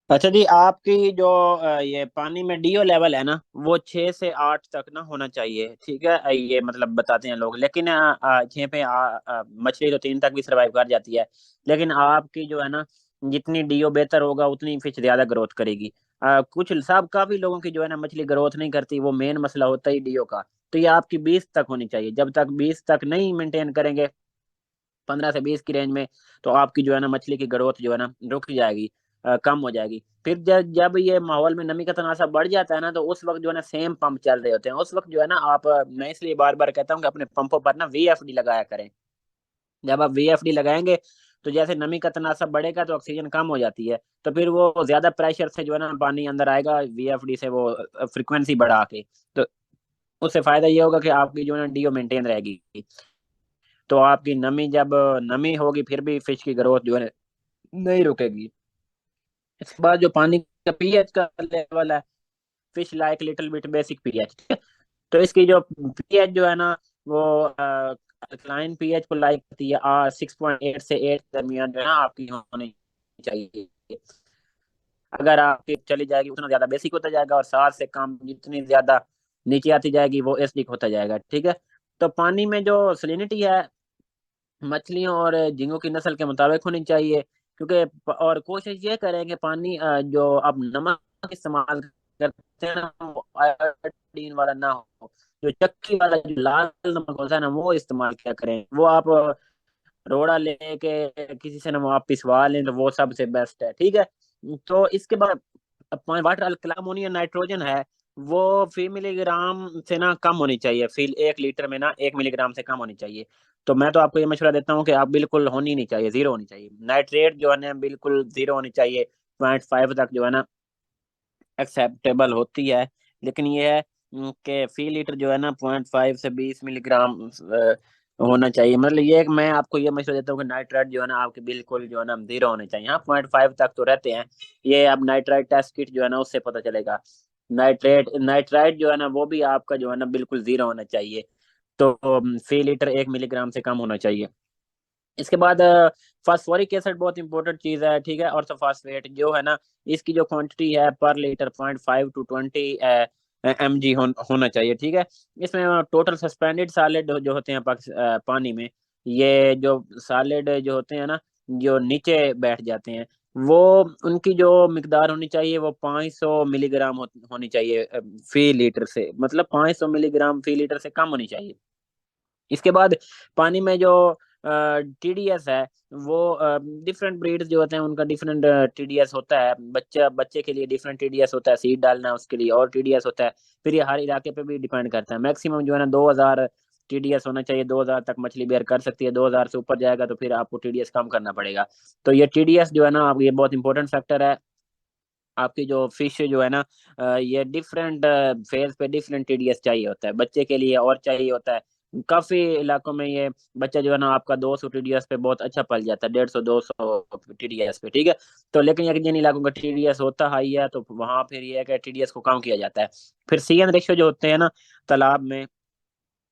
अच्छा जी, आपकी जो ये पानी में डीओ लेवल है ना, वो 6 से 8 तक ना होना चाहिए। ठीक है, ये मतलब बताते हैं लोग, लेकिन 6 पे मछली तो 3 तक भी सरवाइव कर जाती है। लेकिन आपकी जो है ना, जितनी डीओ बेहतर होगा उतनी फिश ज्यादा ग्रोथ करेगी। कुछ सब काफी लोगों की जो है ना मछली ग्रोथ नहीं करती, वो मेन मसला होता ही डीओ का। तो ये आपकी 20 तक होनी चाहिए। जब तक 20 तक नहीं मेंटेन करेंगे, 15 से 20 की रेंज में, तो आपकी जो है ना मछली की ग्रोथ जो है ना रुक जाएगी, कम हो जाएगी। फिर जब जब ये माहौल में नमी का तनासा बढ़ जाता है ना, तो उस वक्त जो है ना सेम पंप चल रहे होते हैं। उस वक्त जो है ना आप, मैं इसलिए बार बार कहता हूँ कि अपने पंपों पर ना वीएफडी लगाया करें। जब आप वीएफडी लगाएंगे, तो जैसे नमी का तनासा बढ़ेगा तो ऑक्सीजन कम हो जाती है, तो फिर वो ज्यादा प्रेशर से जो है ना पानी अंदर आएगा वीएफडी से, वो फ्रिक्वेंसी बढ़ा के। तो उससे फायदा ये होगा कि आपकी जो है ना डीओ मेंटेन रहेगी। तो आपकी नमी, जब नमी होगी फिर भी फिश की ग्रोथ जो है नहीं रुकेगी। इसके बाद जो पानी का पीएच का लेवल है, fish like little bit basic pH, ठीक है। तो इसकी जो पीएच जो है ना, वो अल्कलाइन पीएच को लाइक करती है। 6.8 से 8 दरमियान जो है ना आपकी होनी चाहिए। अगर आपकी चली जाएगी उतना ज्यादा बेसिक होता जाएगा, और 7 से कम जितनी ज्यादा नीचे आती जाएगी वो एसिडिक होता जाएगा, ठीक है। तो पानी में जो सलिनिटी है, मछलियों और झींगों की नस्ल के मुताबिक होनी चाहिए। क्योंकि और कोशिश ये करें कि पानी जो आप नमक इस्तेमाल करते हैं ना, वो आयोडीन वाला ना हो। जो चक्की वाला जो लाल नमक होता है ना, वो इस्तेमाल किया करें। वो आप रोड़ा लेके किसी से ना वो आप पिसवा लें, तो वो सबसे बेस्ट है, ठीक है। तो इसके बाद वाटर अल्कलामोनियम नाइट्रोजन है, वो फी मिलीग्राम से ना कम होनी चाहिए। फी 1 लीटर में ना 1 मिलीग्राम से कम होनी चाहिए। तो मैं तो आपको ये मशवरा देता हूँ कि आप बिल्कुल होनी नहीं चाहिए, जीरो होनी चाहिए। नाइट्रेट जो है ना बिल्कुल जीरो होनी चाहिए। 0.5 तक जो है ना एक्सेप्टेबल होती है। लेकिन ये है कि फी लीटर जो है ना 0.5 से 20 मिलीग्राम होना चाहिए। मतलब ये है कि मैं आपको ये मशवरा देता हूँ कि नाइट्राइट जो है ना आपके बिल्कुल जो है ना जीरो होने चाहिए। हाँ, 0.5 तक तो रहते हैं। ये अब नाइट्राइट टेस्ट किट जो है ना उससे पता चलेगा। नाइट्राइट जो है ना वो भी आपका जो है ना बिल्कुल जीरो होना चाहिए। तो फी लीटर 1 मिलीग्राम से कम होना चाहिए। इसके बाद फास्फोरिक एसिड बहुत इंपॉर्टेंट चीज है, ठीक है। ऑर्थोफॉस्फेट जो है ना, इसकी जो क्वांटिटी है पर लीटर 0.5 to 20 mg होना चाहिए, ठीक है। इसमें टोटल सस्पेंडेड सॉलिड जो होते हैं पानी में, ये जो सॉलिड जो होते हैं ना, जो नीचे बैठ जाते हैं, वो उनकी जो मिकदार होनी चाहिए वो 500 मिलीग्राम होनी चाहिए फी लीटर से। मतलब 500 मिलीग्राम फी लीटर से कम होनी चाहिए। इसके बाद पानी में जो टीडीएस है, वो डिफरेंट ब्रीड्स जो होते हैं उनका डिफरेंट टीडीएस होता है। बच्चा बच्चे के लिए डिफरेंट टीडीएस होता है, सीड डालना है उसके लिए और टीडीएस होता है। फिर ये हर इलाके पे भी डिपेंड करता है। मैक्सिमम जो है ना 2000 टीडीएस होना चाहिए। 2000 तक मछली बेर कर सकती है। 2000 से ऊपर जाएगा तो फिर आपको टीडीएस कम करना पड़ेगा। तो ये टीडीएस जो है ना, आप ये बहुत इंपॉर्टेंट फैक्टर है। आपकी जो फिश जो है ना, ये डिफरेंट फेज पे डिफरेंट टीडीएस चाहिए होता है। बच्चे के लिए और चाहिए होता है। काफी इलाकों में ये बच्चा जो है ना आपका 200 टीडीएस पे बहुत अच्छा पल जाता है, 150 200 टीडीएस पे, ठीक है। तो लेकिन जिन इलाकों का टीडीएस होता हाई है, तो वहां फिर ये है कि टीडीएस को कम किया जाता है। फिर सीएन रेशियो जो होते हैं ना तालाब में,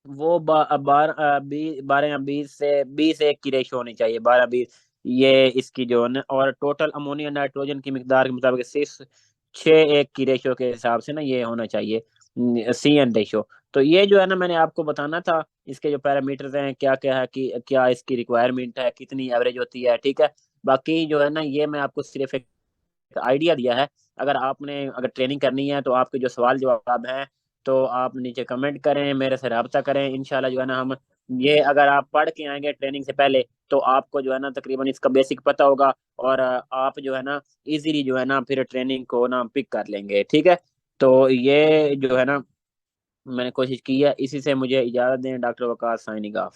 वो 12 या 20 से 20 1 की रेशियो होनी चाहिए। 12 20 ये इसकी जो है ना, और टोटल अमोनिया नाइट्रोजन की मिकदार के मुताबिक 6 1 की रेशियो के हिसाब से ना ये होना चाहिए सीएन रेशियो। तो ये जो है ना मैंने आपको बताना था, इसके जो पैरामीटर्स हैं क्या क्या है, कि क्या इसकी रिक्वायरमेंट है, कितनी एवरेज होती है, ठीक है। बाकी जो है ना ये मैं आपको सिर्फ एक आइडिया दिया है। अगर ट्रेनिंग करनी है तो आपके जो सवाल जवाब हैं, तो आप नीचे कमेंट करें, मेरे से रब्ता करें। इंशाल्लाह जो है ना हम ये, अगर आप पढ़ के आएंगे ट्रेनिंग से पहले, तो आपको जो है ना तकरीबन इसका बेसिक पता होगा। और आप जो है ना इजीली जो है ना फिर ट्रेनिंग को ना पिक कर लेंगे, ठीक है। तो ये जो है ना मैंने कोशिश की है। इसी से मुझे इजाज़त दें। Doctor Waqas signing off.